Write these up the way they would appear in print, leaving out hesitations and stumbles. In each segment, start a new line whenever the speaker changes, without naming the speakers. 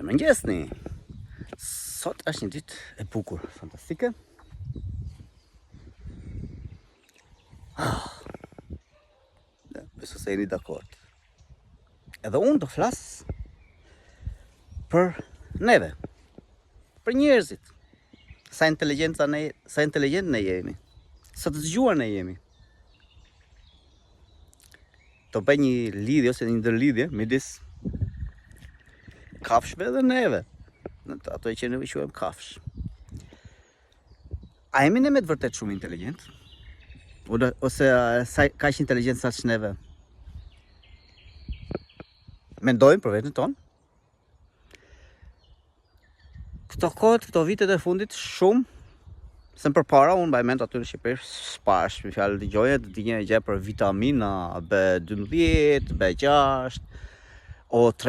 Mirëmëngjesni. Sot është një ditë e bukur, fantastike. Besoj se jeni dakord. Edhe unë do flas për neve, për njerëzit. Sa inteligent ne jemi. Sa të dëgjuar ne jemi. Do bëj një lidhje ose një ndërlidhje midis kafshëve dhe neve. Ato që ne quajmë kafsh. A jemi ne me të vërtet shumë inteligent? Ose kaq inteligent sa neve? Mendojmë për veten tonë? Këto vitet e fundit shumë, se përpara unë mbaj mend aty në Shqipëri spash, me fjalë dëgjoje të dinje gjë për vitamina B12, B6, O3,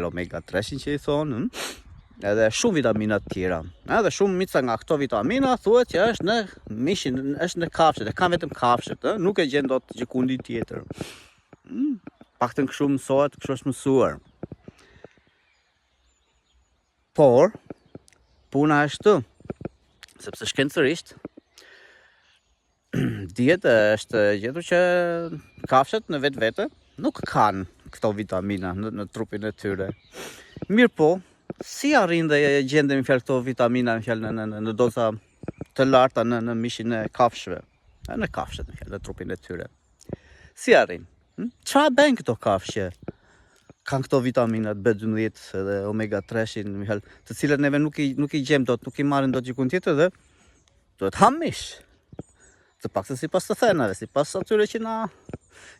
omega 3 që i thonë, edhe shumë vitamina të tjera. Edhe shumë mica nga këto vitamina thuhet që është në mishin, është në kafshët, e kanë vetëm kafshët, nuk e gjen dot gjikundi tjetër. Paktën kështu mësohet, kështu është mësuar. Por puna është sepse shkencërisht dihet është gjetur që kafshët në vetvete nuk kanë këto vitamina në trupin e tyre. Mirë po, si arrin dhe gjendemi fjalë këto vitamina në doza të larta në mishin e kafshëve, në kafshët në trupin e tyre. Si arrin? Çfarë bën këto kafshë? Kanë këto vitaminat B12 dhe omega 3, të cilat neve nuk i gjem dot, nuk i marrin dot gjikun tjetër dhe duhet ham mish. Të paktën sipas të thenave, sipas atyre që na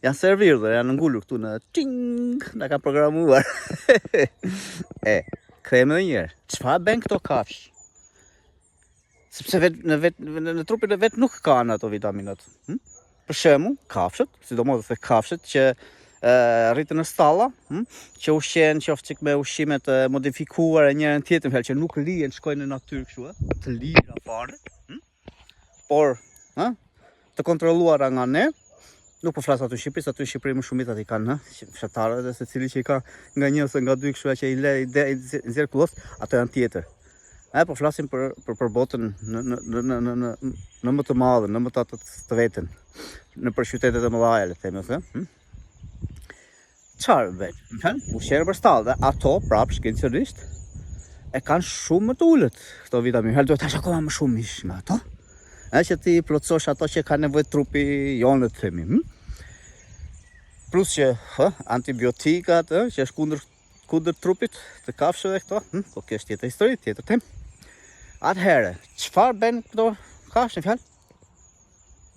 janë servir dhe janë ngulur këtu në ting, na kanë programuar. Kthehemi edhe një herë. Çfarë bën këto kafsh? Sepse në trupin e vet nuk kanë ato vitaminat. Për shembull, kafshët, sidomos se kafshët që rritën në stalla, që ushqen qoftë me ushqime të modifikuara njërin tjetrin, që nuk lihen, shkojnë në natyrë kështu, të lira fare, por të kontrolluara nga ne. Nuk po flas aty në Shqipëri, aty në Shqipëri më shumicat i kanë, fshatarët, dhe secili që i ka nga një ose nga dy kështu që i le nxjerr kullos, ato janë tjetër. Po flasim për botën në më të madhe, në më të vetën, në për qytetet e mëdha, le të themi ose. Çfarë bën? Ushqerë për stallë, dhe ato prapë shkencërisht e kanë shumë më të ulët këto vitaminë. Duhet tash akoma më shumë mish nga ato, që ti plotësosh ato që ka nevojë trupi jonë, të themi. Plus që antibiotikat, që është kundër trupit të kafshëve këto, po kjo është tjetër histori, tjetër temë. Atëherë, çfarë bën këto kafshë në fjalë?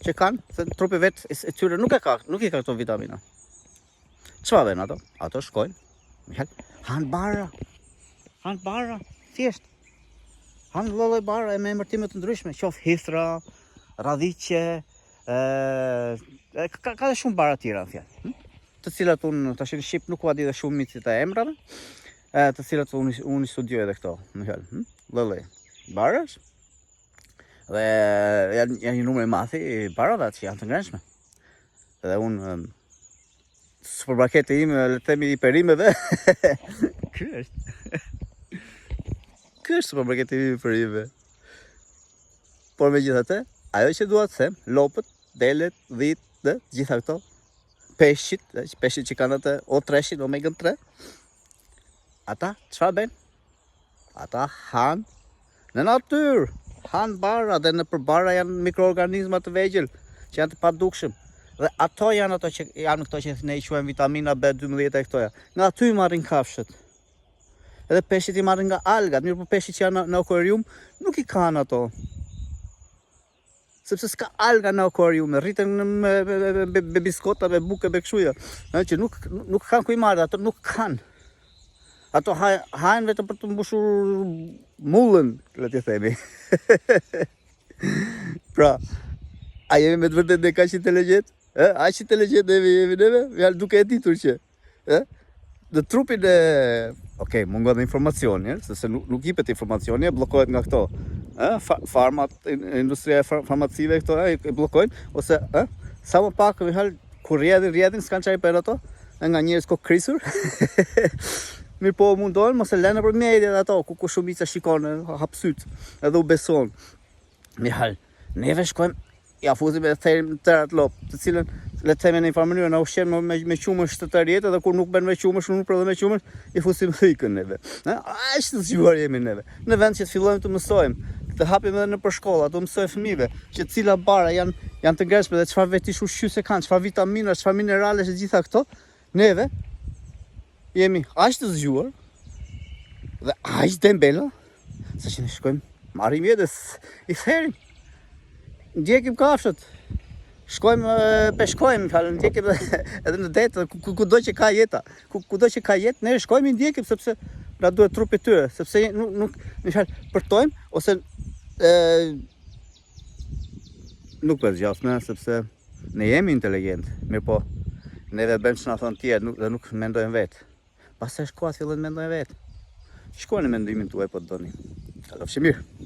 Që kanë, se trupi vet e tyre nuk i ka këto vitamina. Çfarë bën ato? Ato shkojnë, në fjalë, han bara, thjesht. Han lloj bara me emërtime të ndryshme, qof hithra, radhiqe, ka dhe shumë bara tjera në fjalë, të cilat unë tash në Shqip nuk ua di dhe shumë micit e emrave, të cilat unë i studioj edhe këto, në fjalë, lloj barash, dhe janë një numër i madh i barave që janë të ngrënshme. Dhe unë supermarketi im, le të themi i perimeve, ky është supermarketi im i perimeve. Por megjithatë, ajo që dua të them, lopët, delet, dhitë, gjitha këto, peshqit që kanë atë O3, omega 3, ata çfarë bën? Ata han në natyrë, han bara, dhe nëpër bara janë mikroorganizma të vegjël që janë të padukshëm. Dhe ato janë ato që janë këto që ne i quajmë vitamina B12 e këtoja. Nga aty i marrin kafshët. Edhe peshqit i marrin nga algat, mirë po peshqit që janë në akvarium nuk i kanë ato. Sepse s'ka alga në akvarium, rriten me biskota, me buke, me këshuja, që nuk kanë ku i marrë, ato nuk kanë. Ato hajnë vetëm për të mbushur mullën, le të themi. Pra, a jemi me të vërtet ne kaq inteligent? Aq inteligent jemi neve? Duke e ditur që në trupin e... Okej, mungon dhe informacioni, se nuk jipet informacioni, bllokohet nga këto. Industria e farmacive këto e bllokojnë, ose sa më pak kur rrjedhin s'kan çaj për ato, nga njerëz kokë krisur. Mirë po mundon, mos e lënë për mediat ato, ku shumica shikon, hapsyt, edhe u beson. Mihal, neve shkojmë, ja fuzim e therim të tërat lopë, të cilën le të themi në një farë mënyrë na ushqen me qumësh të tërjetë, edhe kur nuk bën me qumësh, nuk prodhon me qumësh, i fusim thikën neve. Ashtu të zgjuar jemi neve. Në vend që të fillojmë të mësojmë, të hapim edhe në për shkolla, të mësojmë fëmijëve që cila bara janë të ngershme dhe çfarë vetish ushqyese kanë, çfarë vitamina, çfarë mineralesh e gjitha këto, neve jemi aq të zgjuar dhe aq dembela, sa që ne shkojmë, marrim jetës, i therim, ndjekim kafshët, shkojmë, peshkojmë, ndjekim edhe në detë, kudo që ka jeta, kudo që ka jetë, ne shkojmë i ndjekim, sepse na duhet trupi tyre, sepse nuk përtojmë, ose nuk për zgjasme, sepse ne jemi inteligent, mirë po, neve bëjmë që na thonë tjerë dhe nuk mendojmë vetë. Pastaj shkoat fillojnë mendojnë vetë. Shkojnë në mendimin tuaj po të doni. Kalofshi mirë.